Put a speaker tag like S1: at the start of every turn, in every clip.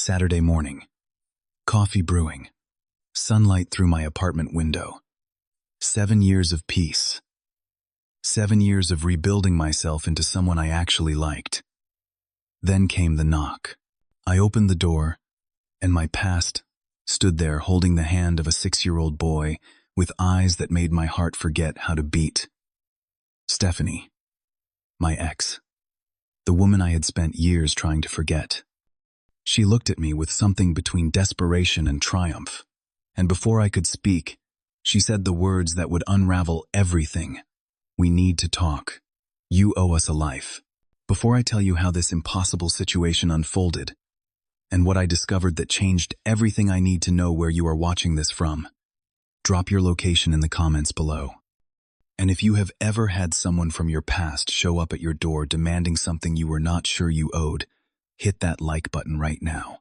S1: Saturday morning. Coffee brewing. Sunlight through my apartment window. 7 years of peace. 7 years of rebuilding myself into someone I actually liked. Then came the knock. I opened the door, and my past stood there holding the hand of a 6-year-old boy with eyes that made my heart forget how to beat. Stephanie. My ex. The woman I had spent years trying to forget. She looked at me with something between desperation and triumph, and before I could speak, she said the words that would unravel everything. We need to talk. You owe us a life. Before I tell you how this impossible situation unfolded, and what I discovered that changed everything, I need to know where you are watching this from. Drop your location in the comments below. And if you have ever had someone from your past show up at your door demanding something you were not sure you owed, hit that like button right now.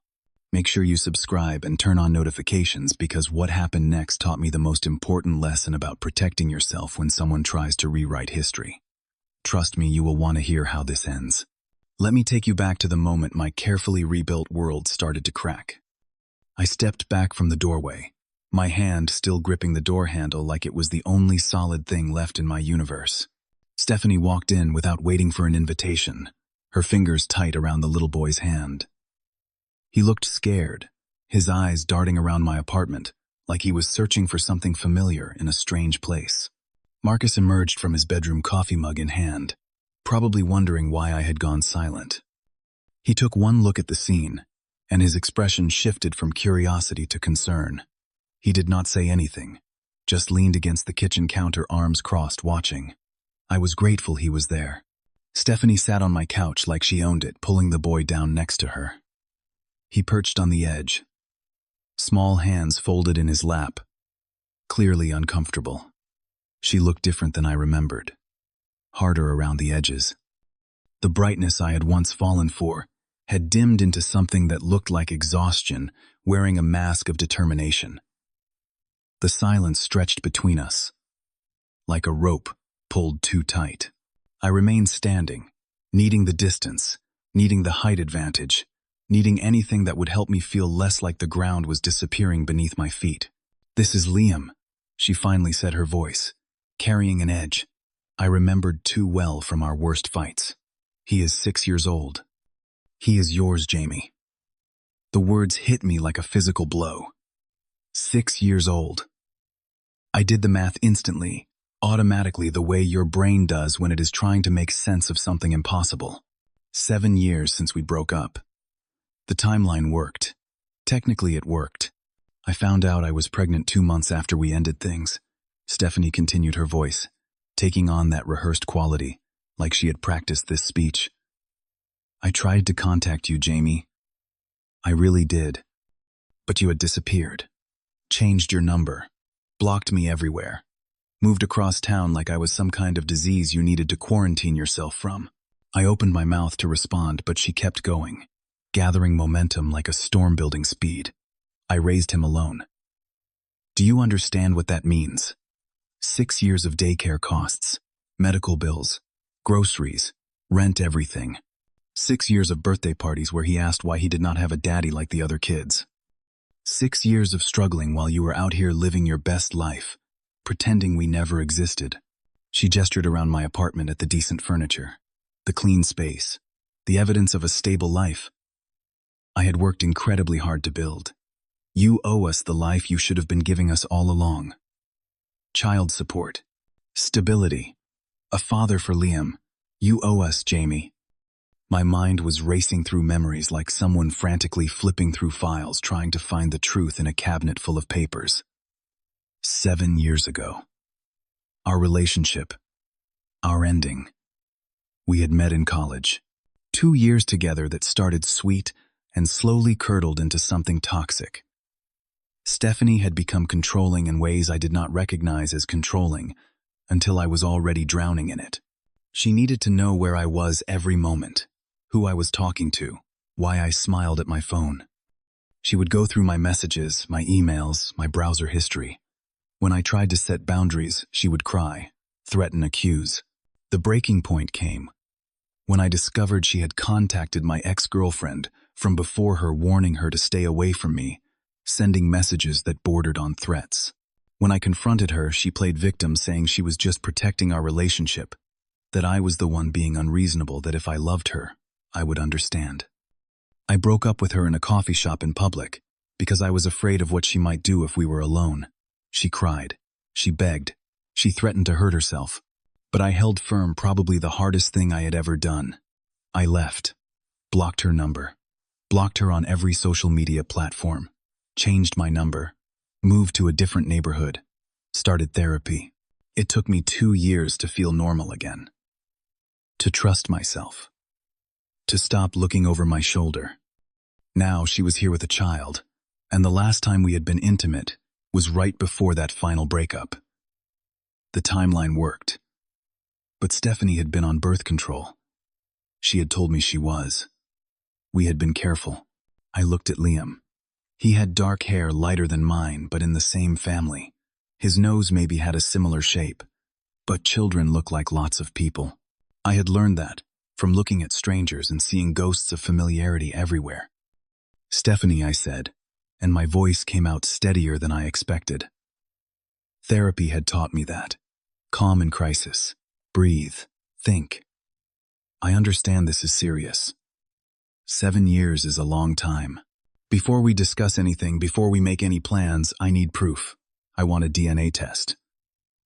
S1: Make sure you subscribe and turn on notifications, because what happened next taught me the most important lesson about protecting yourself when someone tries to rewrite history. Trust me, you will want to hear how this ends. Let me take you back to the moment my carefully rebuilt world started to crack. I stepped back from the doorway, my hand still gripping the door handle like it was the only solid thing left in my universe. Stephanie walked in without waiting for an invitation, her fingers tight around the little boy's hand. He looked scared, his eyes darting around my apartment, like he was searching for something familiar in a strange place. Marcus emerged from his bedroom, coffee mug in hand, probably wondering why I had gone silent. He took one look at the scene, and his expression shifted from curiosity to concern. He did not say anything, just leaned against the kitchen counter, arms crossed, watching. I was grateful he was there. Stephanie sat on my couch like she owned it, pulling the boy down next to her. He perched on the edge, small hands folded in his lap, clearly uncomfortable. She looked different than I remembered, harder around the edges. The brightness I had once fallen for had dimmed into something that looked like exhaustion, wearing a mask of determination. The silence stretched between us, like a rope pulled too tight. I remained standing, needing the distance, needing the height advantage, needing anything that would help me feel less like the ground was disappearing beneath my feet. "This is Liam," she finally said, her voice carrying an edge I remembered too well from our worst fights. "He is 6 years old. He is yours, Jamie." The words hit me like a physical blow. 6 years old. I did the math instantly, automatically, the way your brain does when it is trying to make sense of something impossible. 7 years since we broke up. The timeline worked. Technically, it worked. I found out I was pregnant 2 months after we ended things. Stephanie continued, her voice taking on that rehearsed quality, like she had practiced this speech. "I tried to contact you, Jamie. I really did. But you had disappeared. Changed your number. Blocked me everywhere. Moved across town like I was some kind of disease you needed to quarantine yourself from." I opened my mouth to respond, but she kept going, gathering momentum like a storm building speed. I raised him alone. "Do you understand what that means? 6 years of daycare costs, medical bills, groceries, rent, everything. 6 years of birthday parties where he asked why he did not have a daddy like the other kids. 6 years of struggling while you were out here living your best life, pretending we never existed." She gestured around my apartment at the decent furniture, the clean space, the evidence of a stable life I had worked incredibly hard to build. "You owe us the life you should have been giving us all along. Child support, stability, a father for Liam. You owe us, Jamie." My mind was racing through memories like someone frantically flipping through files trying to find the truth in a cabinet full of papers. 7 years ago. Our relationship. Our ending. We had met in college. 2 years together that started sweet and slowly curdled into something toxic. Stephanie had become controlling in ways I did not recognize as controlling until I was already drowning in it. She needed to know where I was every moment, who I was talking to, why I smiled at my phone. She would go through my messages, my emails, my browser history. When I tried to set boundaries, she would cry, threaten, accuse. The breaking point came when I discovered she had contacted my ex-girlfriend from before her warning her to stay away from me, sending messages that bordered on threats. When I confronted her, she played victim, saying she was just protecting our relationship, that I was the one being unreasonable, that if I loved her, I would understand. I broke up with her in a coffee shop in public because I was afraid of what she might do if we were alone. She cried. She begged. She threatened to hurt herself. But I held firm, probably the hardest thing I had ever done. I left, blocked her number, blocked her on every social media platform, changed my number, moved to a different neighborhood, started therapy. It took me 2 years to feel normal again, to trust myself, to stop looking over my shoulder. Now she was here with a child, and the last time we had been intimate was right before that final breakup. The timeline worked. But Stephanie had been on birth control. She had told me she was. We had been careful. I looked at Liam. He had dark hair lighter than mine, but in the same family. His nose maybe had a similar shape. But children look like lots of people. I had learned that from looking at strangers and seeing ghosts of familiarity everywhere. Stephanie, I said, and my voice came out steadier than I expected. Therapy had taught me that. Calm in crisis. Breathe. Think. I understand this is serious. 7 years is a long time. Before we discuss anything, before we make any plans, I need proof. I want a DNA test.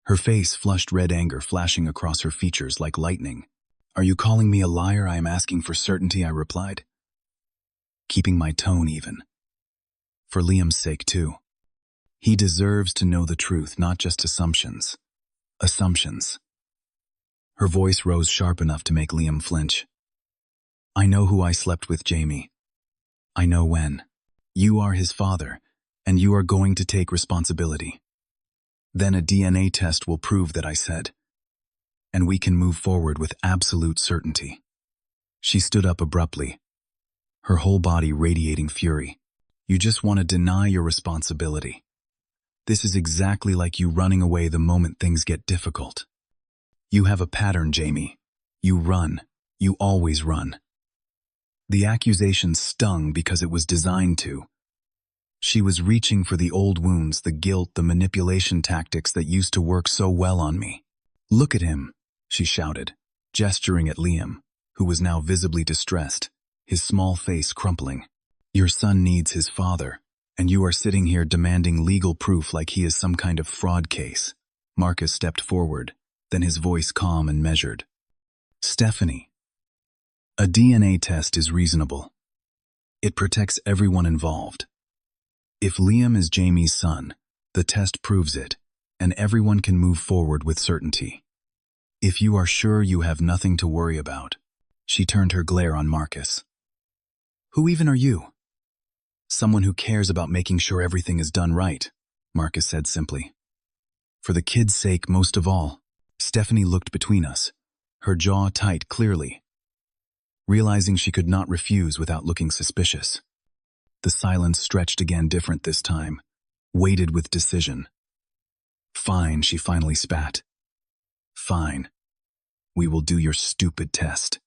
S1: Her face flushed red, anger flashing across her features like lightning. Are you calling me a liar? I am asking for certainty, I replied, keeping my tone even. For Liam's sake, too. He deserves to know the truth, not just assumptions. Assumptions. Her voice rose sharp enough to make Liam flinch. I know who I slept with, Jamie. I know when. You are his father, and you are going to take responsibility. Then a DNA test will prove that, I said, and we can move forward with absolute certainty. She stood up abruptly, her whole body radiating fury. You just want to deny your responsibility. This is exactly like you running away the moment things get difficult. You have a pattern, Jamie. You run. You always run. The accusation stung because it was designed to. She was reaching for the old wounds, the guilt, the manipulation tactics that used to work so well on me. Look at him, she shouted, gesturing at Liam, who was now visibly distressed, his small face crumpling. Your son needs his father, and you are sitting here demanding legal proof like he is some kind of fraud case. Marcus stepped forward, then his voice calm and measured. Stephanie, a DNA test is reasonable. It protects everyone involved. If Liam is Jamie's son, the test proves it, and everyone can move forward with certainty. If you are sure you have nothing to worry about, she turned her glare on Marcus. Who even are you? Someone who cares about making sure everything is done right, Marcus said simply. For the kid's sake most of all. Stephanie looked between us, her jaw tight clearly, realizing she could not refuse without looking suspicious. The silence stretched again, different this time, weighted with decision. Fine, she finally spat. Fine. We will do your stupid test.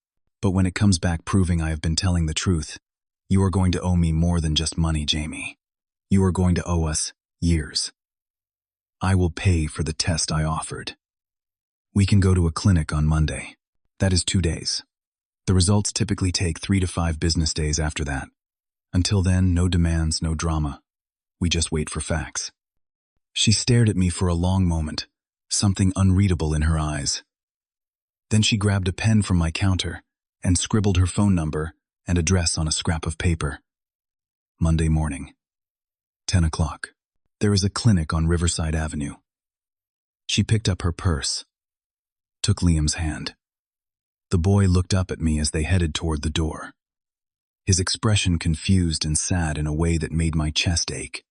S1: But when it comes back proving I have been telling the truth, you are going to owe me more than just money, Jamie. You are going to owe us years. I will pay for the test I offered. We can go to a clinic on Monday. That is 2 days. The results typically take 3 to 5 business days after that. Until then, no demands, no drama. We just wait for facts. She stared at me for a long moment, something unreadable in her eyes. Then she grabbed a pen from my counter and scribbled her phone number and address on a scrap of paper. Monday morning, 10 o'clock. There is a clinic on Riverside Avenue. She picked up her purse, took Liam's hand. The boy looked up at me as they headed toward the door. His expression confused and sad in a way that made my chest ache.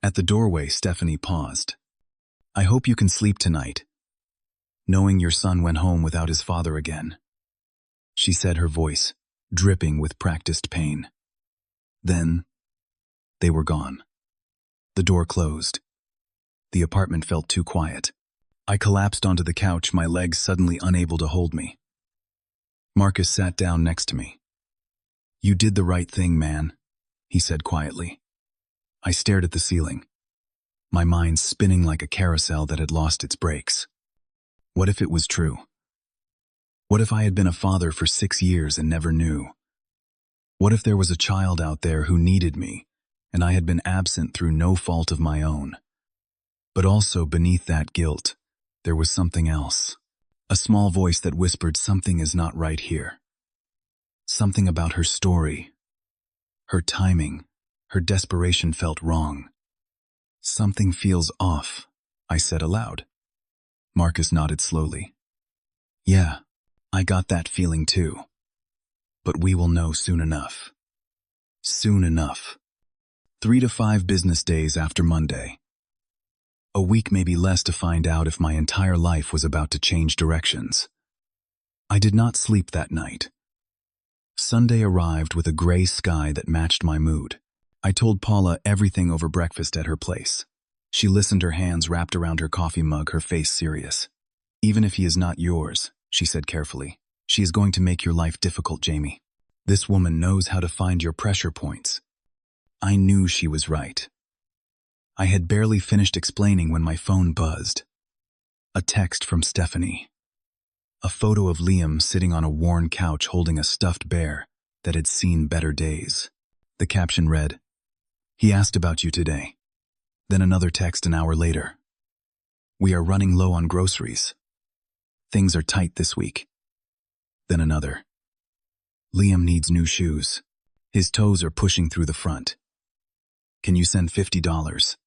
S1: At the doorway, Stephanie paused. I hope you can sleep tonight, knowing your son went home without his father again, she said, her voice dripping with practiced pain. Then, they were gone. The door closed. The apartment felt too quiet. I collapsed onto the couch, my legs suddenly unable to hold me. Marcus sat down next to me. "You did the right thing, man," he said quietly. I stared at the ceiling, my mind spinning like a carousel that had lost its brakes. What if it was true? What if I had been a father for 6 years and never knew? What if there was a child out there who needed me, and I had been absent through no fault of my own? But also beneath that guilt, there was something else. A small voice that whispered something is not right here. Something about her story, her timing, her desperation felt wrong. "Something feels off," I said aloud. Marcus nodded slowly. "Yeah, I got that feeling too. But we will know soon enough." Soon enough. 3 to 5 business days after Monday. A week, maybe less, to find out if my entire life was about to change directions. I did not sleep that night. Sunday arrived with a gray sky that matched my mood. I told Paula everything over breakfast at her place. She listened, her hands wrapped around her coffee mug, her face serious. "Even if he is not yours," she said carefully, "she is going to make your life difficult, Jamie. This woman knows how to find your pressure points." I knew she was right. I had barely finished explaining when my phone buzzed. A text from Stephanie. A photo of Liam sitting on a worn couch holding a stuffed bear that had seen better days. The caption read, "He asked about you today." Then another text an hour later. "We are running low on groceries. Things are tight this week." Then another. "Liam needs new shoes. His toes are pushing through the front. Can you send $50?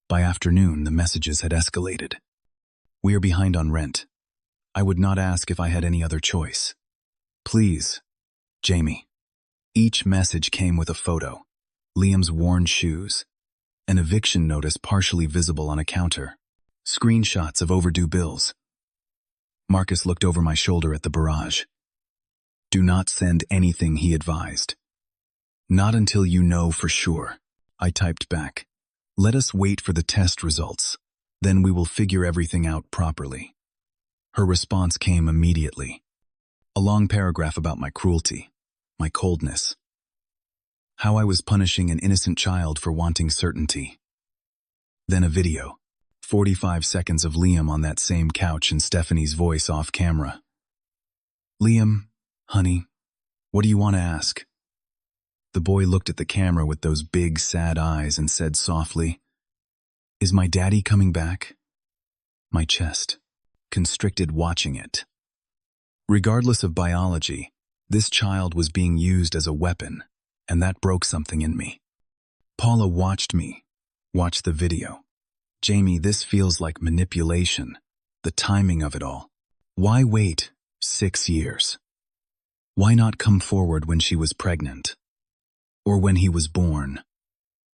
S1: By afternoon, the messages had escalated. "We are behind on rent. I would not ask if I had any other choice. Please, Jamie." Each message came with a photo, Liam's worn shoes, an eviction notice partially visible on a counter, screenshots of overdue bills. Marcus looked over my shoulder at the barrage. "Do not send anything," he advised. "Not until you know for sure." I typed back, "Let us wait for the test results. Then we will figure everything out properly." Her response came immediately. A long paragraph about my cruelty, my coldness, how I was punishing an innocent child for wanting certainty. Then a video, 45 seconds of Liam on that same couch and Stephanie's voice off camera. "Liam, honey, what do you want to ask?" The boy looked at the camera with those big, sad eyes and said softly, "Is my daddy coming back?" My chest constricted watching it. Regardless of biology, this child was being used as a weapon, and that broke something in me. Paula watched me, watched the video. "Jamie, this feels like manipulation. The timing of it all. Why wait 6 years? Why not come forward when she was pregnant? Or when he was born?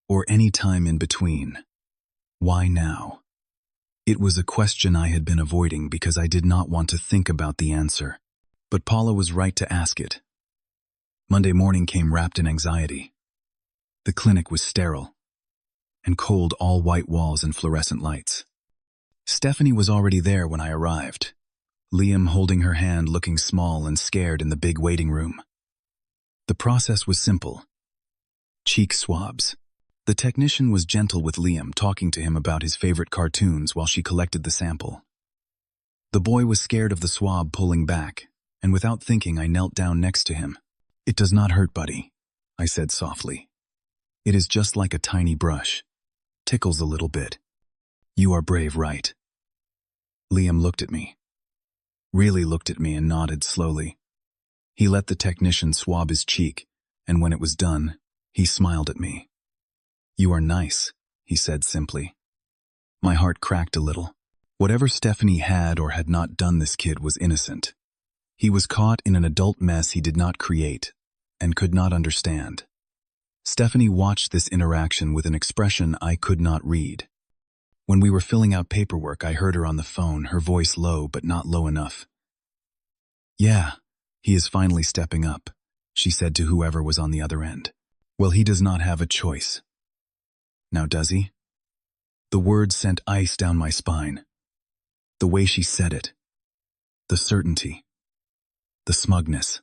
S1: Or any time in between? Why now?" It was a question I had been avoiding because I did not want to think about the answer. But Paula was right to ask it. Monday morning came wrapped in anxiety. The clinic was sterile and cold, all white walls and fluorescent lights. Stephanie was already there when I arrived, Liam holding her hand, looking small and scared in the big waiting room. The process was simple. Cheek swabs. The technician was gentle with Liam, talking to him about his favorite cartoons while she collected the sample. The boy was scared of the swab pulling back, and without thinking I knelt down next to him. "It does not hurt, buddy," I said softly. "It is just like a tiny brush. Tickles a little bit. You are brave, right?" Liam looked at me. Really looked at me and nodded slowly. He let the technician swab his cheek, and when it was done, he smiled at me. "You are nice," he said simply. My heart cracked a little. Whatever Stephanie had or had not done, this kid was innocent. He was caught in an adult mess he did not create and could not understand. Stephanie watched this interaction with an expression I could not read. When we were filling out paperwork, I heard her on the phone, her voice low but not low enough. "Yeah, he is finally stepping up," she said to whoever was on the other end. "Well, he does not have a choice. Now does he?" The words sent ice down my spine. The way she said it. The certainty. The smugness.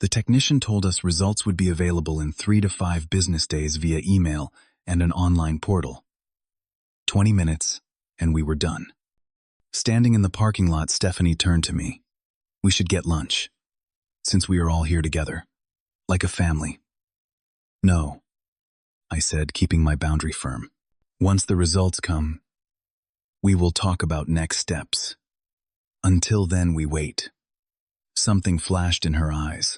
S1: The technician told us results would be available in 3 to 5 business days via email and an online portal. 20 minutes, and we were done. Standing in the parking lot, Stephanie turned to me. We should get lunch, since we are all here together, like a family. No, I said, keeping my boundary firm. Once the results come, we will talk about next steps. Until then, we wait. Something flashed in her eyes.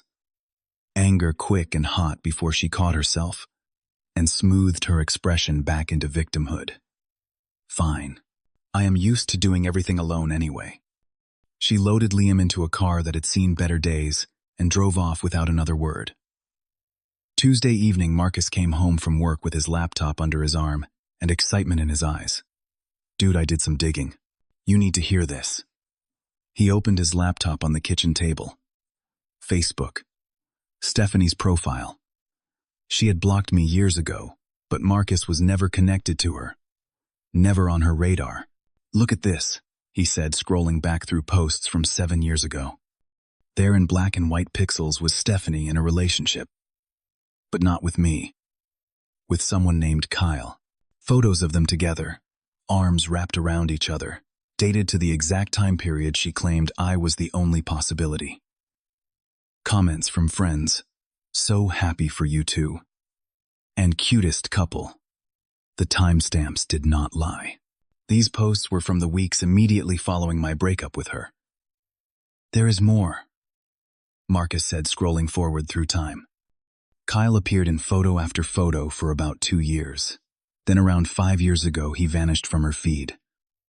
S1: Anger quick and hot before she caught herself, and smoothed her expression back into victimhood. Fine. I am used to doing everything alone anyway. She loaded Liam into a car that had seen better days and drove off without another word. Tuesday evening, Marcus came home from work with his laptop under his arm and excitement in his eyes. Dude, I did some digging. You need to hear this. He opened his laptop on the kitchen table. Facebook. Stephanie's profile. She had blocked me years ago, but Marcus was never connected to her. Never on her radar. Look at this, he said, scrolling back through posts from 7 years ago. There in black and white pixels was Stephanie in a relationship. But not with me. With someone named Kyle. Photos of them together, arms wrapped around each other, dated to the exact time period she claimed I was the only possibility. Comments from friends. So happy for you two. And cutest couple. The timestamps did not lie. These posts were from the weeks immediately following my breakup with her. There is more, Marcus said, scrolling forward through time. Kyle appeared in photo after photo for about 2 years. Then around 5 years ago, he vanished from her feed.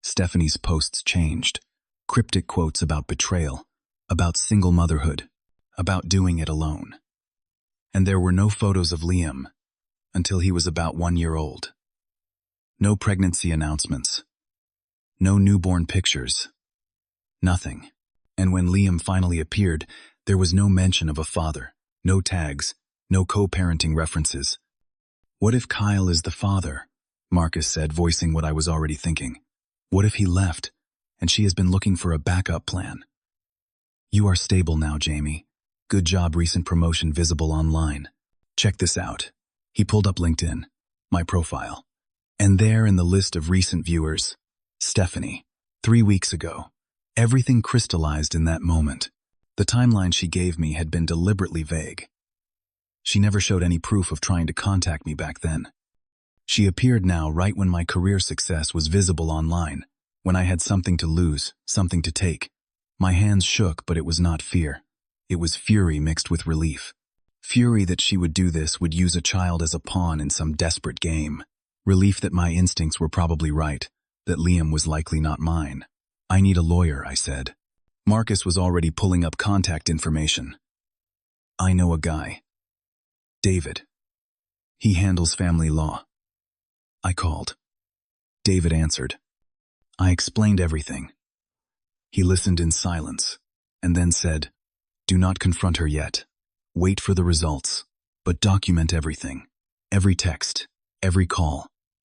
S1: Stephanie's posts changed. Cryptic quotes about betrayal, about single motherhood, about doing it alone. And there were no photos of Liam until he was about 1 year old. No pregnancy announcements. No newborn pictures. Nothing. And when Liam finally appeared, there was no mention of a father, no tags, no co-parenting references. What if Kyle is the father? Marcus said, voicing what I was already thinking. What if he left, and she has been looking for a backup plan? You are stable now, Jamie. Good job, recent promotion visible online. Check this out. He pulled up LinkedIn, my profile. And there in the list of recent viewers, Stephanie, 3 weeks ago. Everything crystallized in that moment. The timeline she gave me had been deliberately vague. She never showed any proof of trying to contact me back then. She appeared now right when my career success was visible online, when I had something to lose, something to take. My hands shook, but it was not fear. It was fury mixed with relief. Fury that she would do this, would use a child as a pawn in some desperate game. Relief that my instincts were probably right, that Liam was likely not mine. I need a lawyer, I said. Marcus was already pulling up contact information. I know a guy. David. He handles family law. I called. David answered. I explained everything. He listened in silence, and then said, Do not confront her yet. Wait for the results, but document everything. Every text, every call,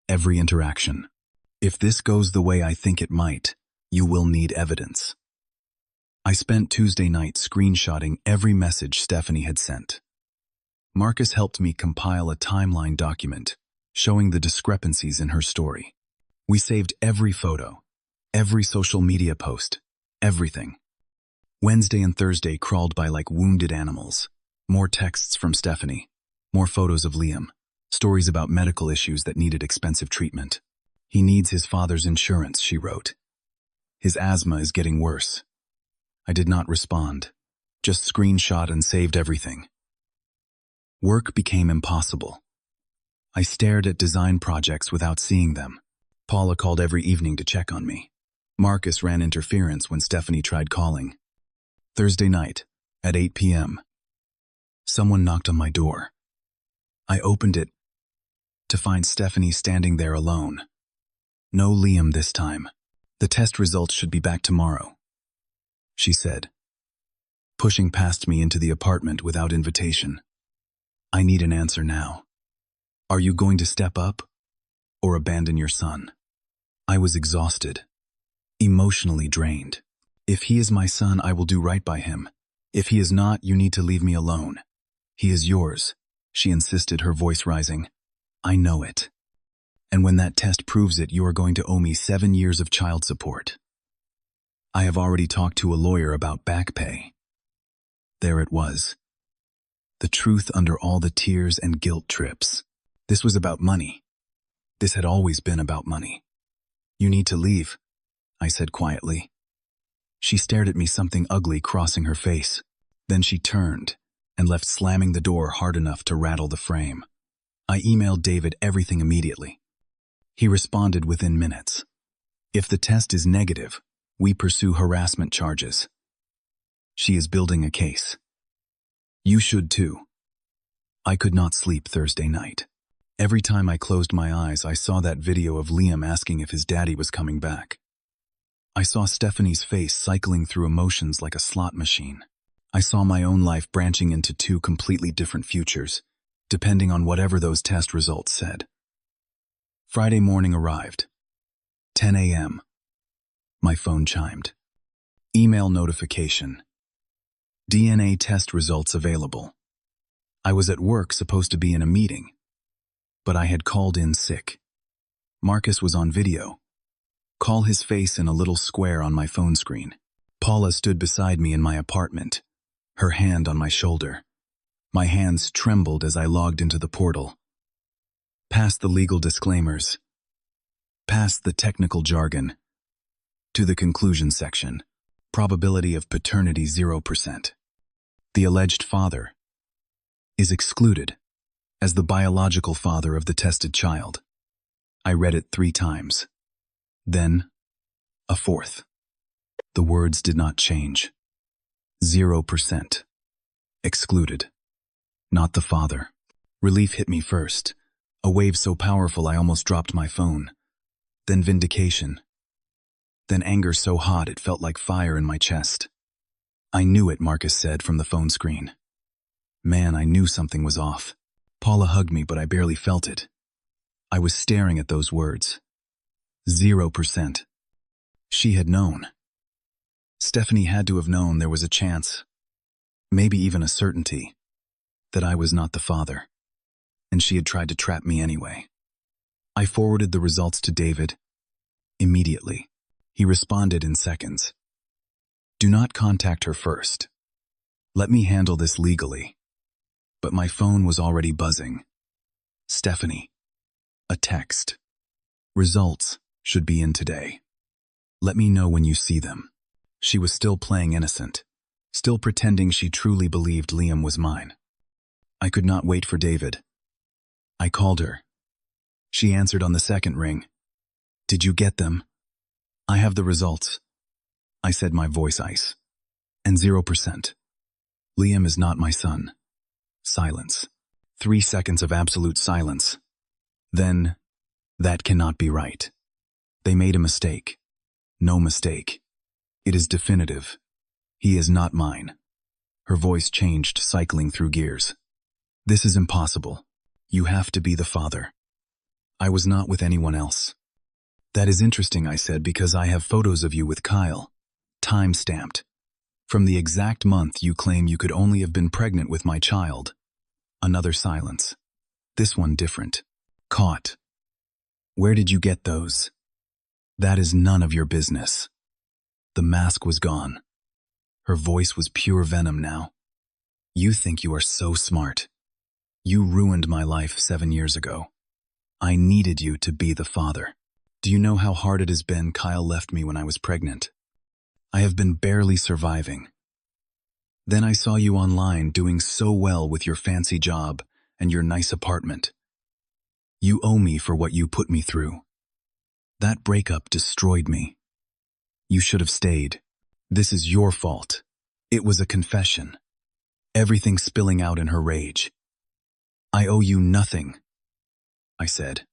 S1: every interaction. If this goes the way I think it might, you will need evidence. I spent Tuesday night screenshotting every message Stephanie had sent. Marcus helped me compile a timeline document showing the discrepancies in her story. We saved every photo, every social media post, everything. Wednesday and Thursday crawled by like wounded animals. More texts from Stephanie, more photos of Liam, stories about medical issues that needed expensive treatment. He needs his father's insurance, she wrote. His asthma is getting worse. I did not respond, just screenshot and saved everything. Work became impossible. I stared at design projects without seeing them. Paula called every evening to check on me. Marcus ran interference when Stephanie tried calling. Thursday night, at 8 p.m., someone knocked on my door. I opened it to find Stephanie standing there alone. No Liam this time. The test results should be back tomorrow, she said, pushing past me into the apartment without invitation. I need an answer now. Are you going to step up or abandon your son? I was exhausted, emotionally drained. If he is my son, I will do right by him, If he is not, you need to leave me alone. He is yours, she insisted, her voice rising. I know it. And when that test proves it, you are going to owe me 7 years of child support. I have already talked to a lawyer about back pay. There it was. The truth under all the tears and guilt trips. This was about money. This had always been about money. You need to leave, I said quietly. She stared at me, something ugly crossing her face. Then she turned and left, slamming the door hard enough to rattle the frame. I emailed David everything immediately. He responded within minutes. If the test is negative, we pursue harassment charges. She is building a case. You should too. I could not sleep Thursday night. Every time I closed my eyes, I saw that video of Liam asking if his daddy was coming back. I saw Stephanie's face cycling through emotions like a slot machine. I saw my own life branching into 2 completely different futures, depending on whatever those test results said. Friday morning arrived. 10 a.m. My phone chimed. Email notification. DNA test results available. I was at work, supposed to be in a meeting, but I had called in sick. Marcus was on video. Call his face in a little square on my phone screen. Paula stood beside me in my apartment, her hand on my shoulder. My hands trembled as I logged into the portal. Past the legal disclaimers, past the technical jargon, to the conclusion section. Probability of paternity 0%. The alleged father is excluded as the biological father of the tested child. I read it 3 times. Then, a 4th. The words did not change. 0%. Excluded. Not the father. Relief hit me first. A wave so powerful I almost dropped my phone. Then vindication. Then anger so hot it felt like fire in my chest. I knew it, Marcus said from the phone screen. Man, I knew something was off. Paula hugged me, but I barely felt it. I was staring at those words. 0%. She had known. Stephanie had to have known there was a chance, maybe even a certainty, that I was not the father. And she had tried to trap me anyway. I forwarded the results to David immediately. He responded in seconds. Do not contact her first. Let me handle this legally. But my phone was already buzzing. Stephanie. A text. Results should be in today. Let me know when you see them. She was still playing innocent, still pretending she truly believed Liam was mine. I could not wait for David. I called her. She answered on the second ring. Did you get them? I have the results. I said, my voice ice. And 0%. Liam is not my son. Silence. 3 seconds of absolute silence. Then, that cannot be right. They made a mistake. No mistake. It is definitive. He is not mine. Her voice changed, cycling through gears. This is impossible. You have to be the father. I was not with anyone else. That is interesting, I said, because I have photos of you with Kyle. Time-stamped. From the exact month you claim you could only have been pregnant with my child. Another silence. This one different. Caught. Where did you get those? That is none of your business. The mask was gone. Her voice was pure venom now. You think you are so smart. You ruined my life 7 years ago. I needed you to be the father. Do you know how hard it has been? Kyle left me when I was pregnant. I have been barely surviving. Then I saw you online doing so well with your fancy job and your nice apartment. You owe me for what you put me through. That breakup destroyed me. You should have stayed. This is your fault. It was a confession. Everything spilling out in her rage. I owe you nothing, I said.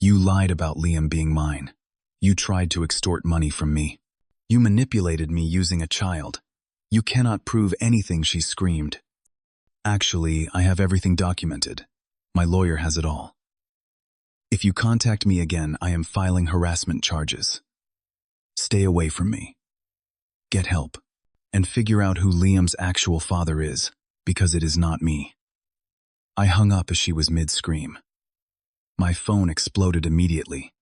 S1: You lied about Liam being mine. You tried to extort money from me. You manipulated me using a child. You cannot prove anything, she screamed. Actually, I have everything documented. My lawyer has it all. If you contact me again, I am filing harassment charges. Stay away from me. Get help. and figure out who Liam's actual father is, because it is not me. I hung up as she was mid-scream. My phone exploded immediately.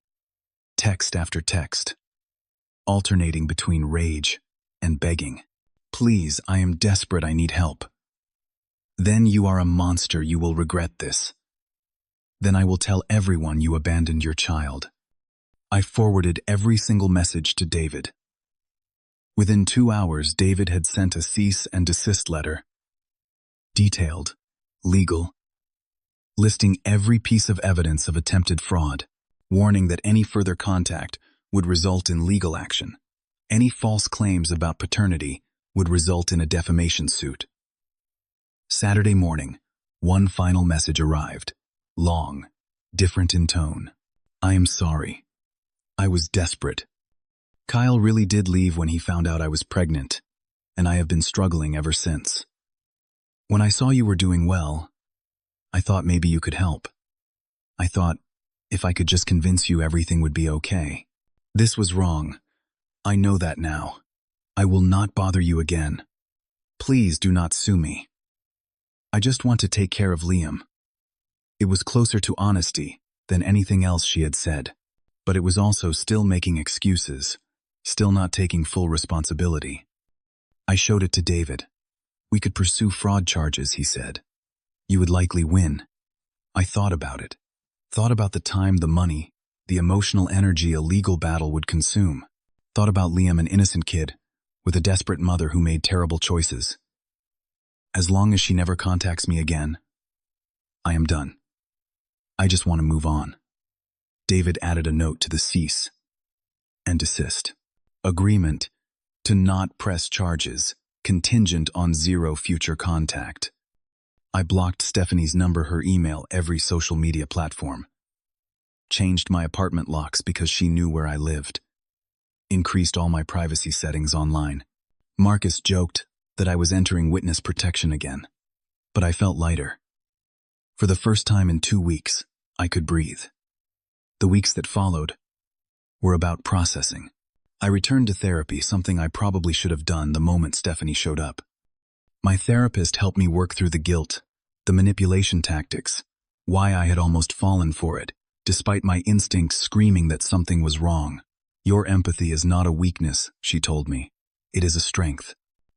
S1: Text after text, alternating between rage and begging. Please, I am desperate, I need help. Then you are a monster, you will regret this. Then I will tell everyone you abandoned your child. I forwarded every single message to David. Within 2 hours, David had sent a cease and desist letter. Detailed, legal, listing every piece of evidence of attempted fraud, warning that any further contact would result in legal action. Any false claims about paternity would result in a defamation suit. Saturday morning, one final message arrived. Long, different in tone. I am sorry. I was desperate. Kyle really did leave when he found out I was pregnant, and I have been struggling ever since. When I saw you were doing well, I thought maybe you could help. I thought if I could just convince you everything would be okay. This was wrong. I know that now. I will not bother you again. Please do not sue me. I just want to take care of Liam. It was closer to honesty than anything else she had said, but it was also still making excuses, still not taking full responsibility. I showed it to David. We could pursue fraud charges, he said. You would likely win. I thought about it. Thought about the time, the money, the emotional energy a legal battle would consume. Thought about Liam, an innocent kid, with a desperate mother who made terrible choices. As long as she never contacts me again, I am done. I just want to move on. David added a note to the cease and desist agreement to not press charges, contingent on 0 future contact. I blocked Stephanie's number, her email, every social media platform. Changed my apartment locks because she knew where I lived. Increased all my privacy settings online. Marcus joked that I was entering witness protection again, but I felt lighter. For the first time in 2 weeks, I could breathe. The weeks that followed were about processing. I returned to therapy, something I probably should have done the moment Stephanie showed up. My therapist helped me work through the guilt, the manipulation tactics, why I had almost fallen for it, despite my instincts screaming that something was wrong. Your empathy is not a weakness, she told me. It is a strength,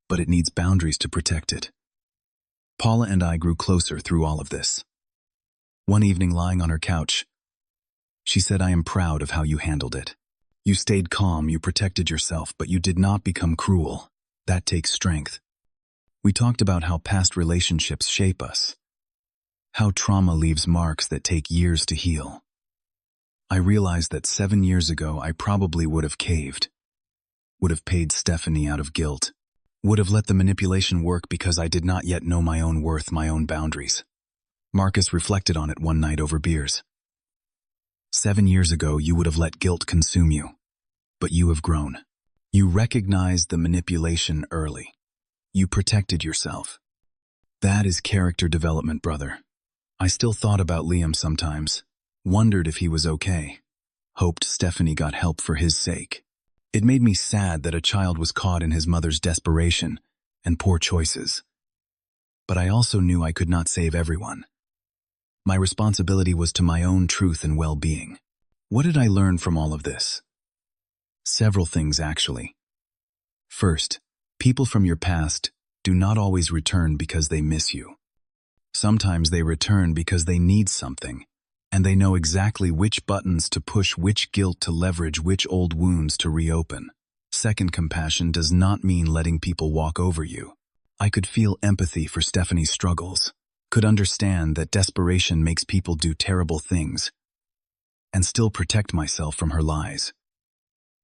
S1: but it needs boundaries to protect it. Paula and I grew closer through all of this. One evening, lying on her couch, she said, I am proud of how you handled it. You stayed calm, you protected yourself, but you did not become cruel. That takes strength. We talked about how past relationships shape us, how trauma leaves marks that take years to heal. I realized that 7 years ago I probably would have caved, would have paid Stephanie out of guilt, would have let the manipulation work because I did not yet know my own worth, my own boundaries. Marcus reflected on it one night over beers. 7 years ago, you would have let guilt consume you, but you have grown. You recognized the manipulation early. You protected yourself. That is character development, brother. I still thought about Liam sometimes, wondered if he was okay, hoped Stephanie got help for his sake. It made me sad that a child was caught in his mother's desperation and poor choices. But I also knew I could not save everyone. My responsibility was to my own truth and well-being. What did I learn from all of this? Several things, actually. First, people from your past do not always return because they miss you. Sometimes they return because they need something, and they know exactly which buttons to push, which guilt to leverage, which old wounds to reopen. Second, compassion does not mean letting people walk over you. I could feel empathy for Stephanie's struggles, could understand that desperation makes people do terrible things, and still protect myself from her lies.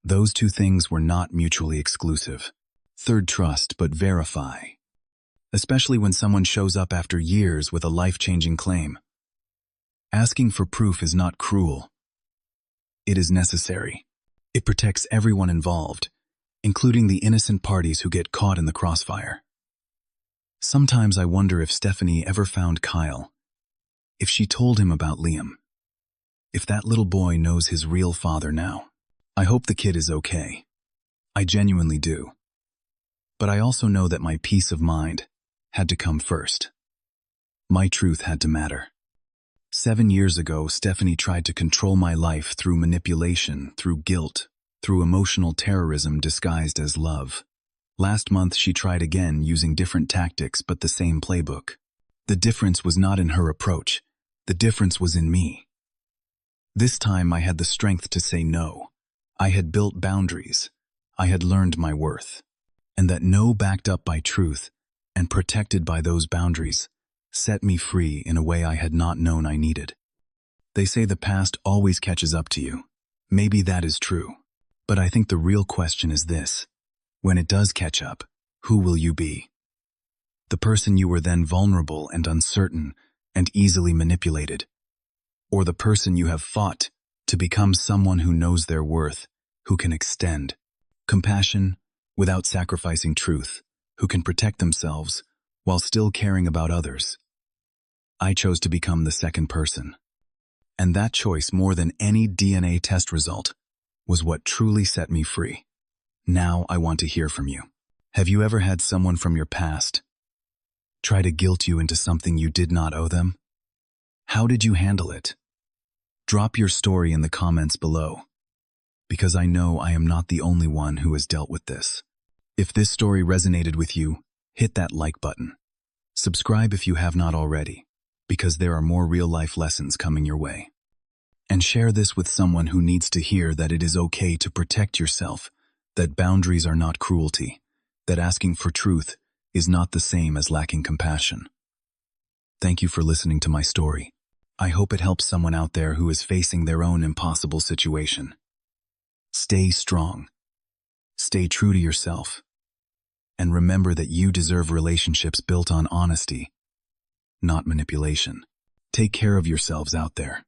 S1: Those two things were not mutually exclusive. Third, trust, but verify. Especially when someone shows up after years with a life-changing claim. Asking for proof is not cruel. It is necessary. It protects everyone involved, including the innocent parties who get caught in the crossfire. Sometimes I wonder if Stephanie ever found Kyle, if she told him about Liam, if that little boy knows his real father now. I hope the kid is okay. I genuinely do. But I also know that my peace of mind had to come first. My truth had to matter. 7 years ago, Stephanie tried to control my life through manipulation, through guilt, through emotional terrorism disguised as love. Last month, she tried again using different tactics but the same playbook. The difference was not in her approach. The difference was in me. This time, I had the strength to say no. I had built boundaries. I had learned my worth. And that no, backed up by truth and protected by those boundaries, set me free in a way I had not known I needed. They say the past always catches up to you. Maybe that is true. But I think the real question is this: when it does catch up, who will you be? The person you were then vulnerable and uncertain and easily manipulated? Or the person you have fought to become someone who knows their worth, who can extend compassion without sacrificing truth, who can protect themselves while still caring about others? I chose to become the second person. And that choice, more than any DNA test result, was what truly set me free. Now I want to hear from you. Have you ever had someone from your past try to guilt you into something you did not owe them? How did you handle it? Drop your story in the comments below, because I know I am not the only one who has dealt with this. If this story resonated with you, hit that like button. Subscribe if you have not already, because there are more real-life lessons coming your way. And share this with someone who needs to hear that it is okay to protect yourself, that boundaries are not cruelty, that asking for truth is not the same as lacking compassion. Thank you for listening to my story. I hope it helps someone out there who is facing their own impossible situation. Stay strong. Stay true to yourself. And remember that you deserve relationships built on honesty, not manipulation. Take care of yourselves out there.